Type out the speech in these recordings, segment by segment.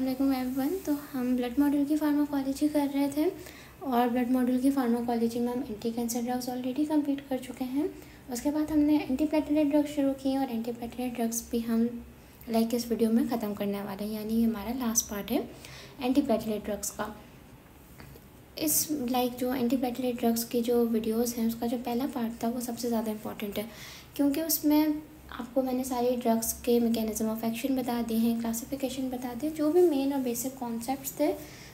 वालेकुम एवरीवन। तो हम ब्लड मॉड्यूल की फार्माकोलॉजी कर रहे थे और ब्लड मॉड्यूल की फार्माकोलॉजी में हम anti cancer drugs already complete कर चुके हैं। उसके बाद हमने एंटी प्लेटलेट ड्रग्स शुरू किए और एंटी प्लेटलेट ड्रग्स भी हम इस वीडियो में ख़त्म करने वाले हैं, यानी हमारा लास्ट पार्ट है एंटी प्लेटलेट ड्रग्स का। इस जो एंटी प्लेटलेट ड्रग्स की जो वीडियोस हैं उसका जो पहला पार्ट था वो सबसे ज़्यादा इम्पॉर्टेंट है, क्योंकि उसमें आपको मैंने सारी ड्रग्स के मैकेनिज्म ऑफ एक्शन बता दिए हैं, क्लासिफिकेशन बता दिए, जो भी मेन और बेसिक कॉन्सेप्ट्स थे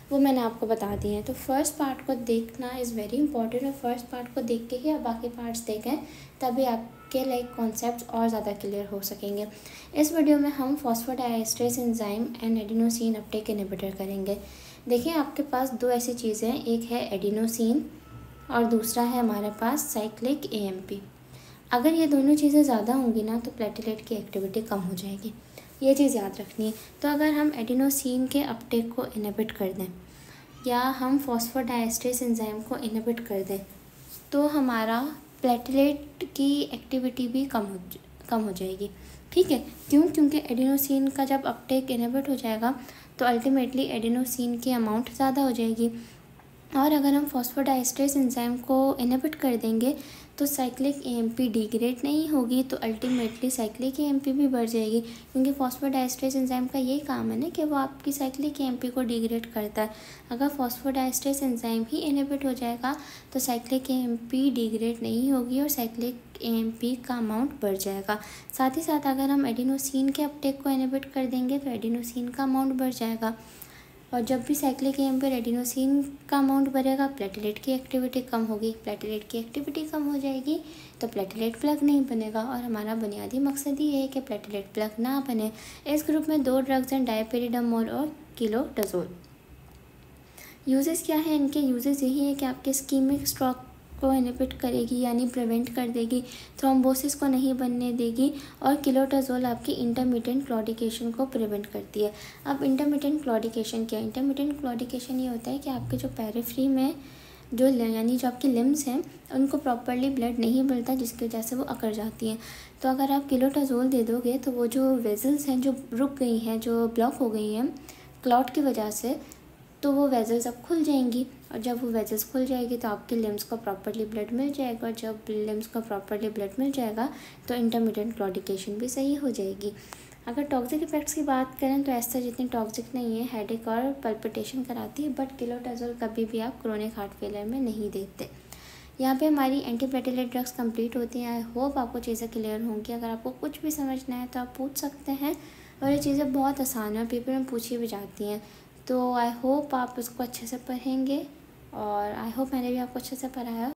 वो मैंने आपको बता दिए हैं। तो फर्स्ट पार्ट को देखना इज़ वेरी इंपॉर्टेंट और फर्स्ट पार्ट को देख के ही आप बाकी पार्ट्स देखें, तभी आपके कॉन्सेप्ट्स और ज़्यादा क्लियर हो सकेंगे। इस वीडियो में हम phosphodiesterase enzyme and adenosine uptake inhibitor करेंगे। देखिए आपके पास दो ऐसी चीज़ें हैं, एक है एडिनोसिन और दूसरा है हमारे पास साइक्लिक एएमपी। अगर ये दोनों चीज़ें ज़्यादा होंगी ना तो प्लेटलेट की एक्टिविटी कम हो जाएगी, ये चीज़ याद रखनी है। तो अगर हम एडिनोसिन के अपटेक को इनहिबिट कर दें या हम फॉस्फोडाइएस्टरेज एंजाइम को इनहिबिट कर दें तो हमारा प्लेटलेट की एक्टिविटी भी कम हो जाएगी। ठीक है, क्योंकि एडिनोसिन का जब अपटेक इनहिबिट हो जाएगा तो अल्टीमेटली एडिनोसिन की अमाउंट ज़्यादा हो जाएगी, और अगर हम फॉस्फोडाइएस्टरेज एंजाइम को इनहिबिट कर देंगे तो साइक्लिक एएमपी डिग्रेड नहीं होगी, तो अल्टीमेटली साइक्लिक एएमपी भी बढ़ जाएगी, क्योंकि फॉस्फोडाइएस्टरेज एंजाइम का यही काम है ना कि वो आपकी साइक्लिक एएमपी को डिग्रेड करता है। अगर फॉस्फोडाइएस्टरेज एंजाइम ही इनहिबिट हो जाएगा तो साइक्लिक एएमपी डिग्रेड नहीं होगी और साइक्लिक एएमपी का अमाउंट बढ़ जाएगा। साथ ही साथ अगर हम एडिनोसिन के अपटेक को इनहिबिट कर देंगे तो एडिनोसिन का अमाउंट बढ़ जाएगा, और जब भी साइक्लिक एएमपी एडिनोसिन का अमाउंट बढ़ेगा प्लेटलेट की एक्टिविटी कम होगी। प्लेटलेट की एक्टिविटी कम हो जाएगी तो प्लेटलेट प्लग नहीं बनेगा, और हमारा बुनियादी मकसद ये है कि प्लेटलेट प्लग ना बने। इस ग्रुप में दो ड्रग्स हैं, डायपेरिडामोल और किलोटोजोल। यूजेस क्या है इनके? यूजेस यही है कि आपके इस्कीमिक स्ट्रोक को इनहिबिट करेगी, यानी प्रिवेंट कर देगी, थ्रोम्बोसिस को नहीं बनने देगी, और किलोटोजोल आपकी इंटरमिटेंट क्लॉडिकेशन को प्रिवेंट करती है। अब इंटरमिटेंट क्लॉडिकेशन क्या है? इंटरमिटेंट क्लॉडिकेशन ये होता है कि आपके जो पेरिफ्री में जो आपकी लिम्स हैं उनको प्रॉपरली ब्लड नहीं मिलता, जिसकी वजह से वो अकड़ जाती हैं। तो अगर आप किलोटोजोल दे दोगे तो वो जो वेजल्स हैं जो रुक गई हैं, जो ब्लॉक हो गई हैं क्लॉट की वजह से, तो वो वेजल्स अब खुल जाएंगी, और जब वो वेजल्स खुल जाएगी तो आपके लिम्स को प्रॉपरली ब्लड मिल जाएगा, और जब लिम्स को प्रॉपरली ब्लड मिल जाएगा तो इंटरमिटेंट क्लॉडिकेशन भी सही हो जाएगी। अगर टॉक्सिक इफेक्ट्स की बात करें तो ऐसा जितनी टॉक्सिक नहीं है, हेडेक और पल्पिटेशन कराती है, बट किलोटोजोल कभी भी आप क्रोनिक हार्ट फेलियर में नहीं देते। यहाँ पे हमारी एंटी प्लेटलेट ड्रग्स कंप्लीट होती हैं। आई होप आपको चीज़ें क्लियर होंगी। अगर आपको कुछ भी समझना है तो आप पूछ सकते हैं, और ये चीज़ें बहुत आसान है, पेपर में पूछी भी जाती हैं। तो आई होप आप इसको अच्छे से पढ़ेंगे, और आई होप मैंने भी आपको अच्छे से पढ़ाया।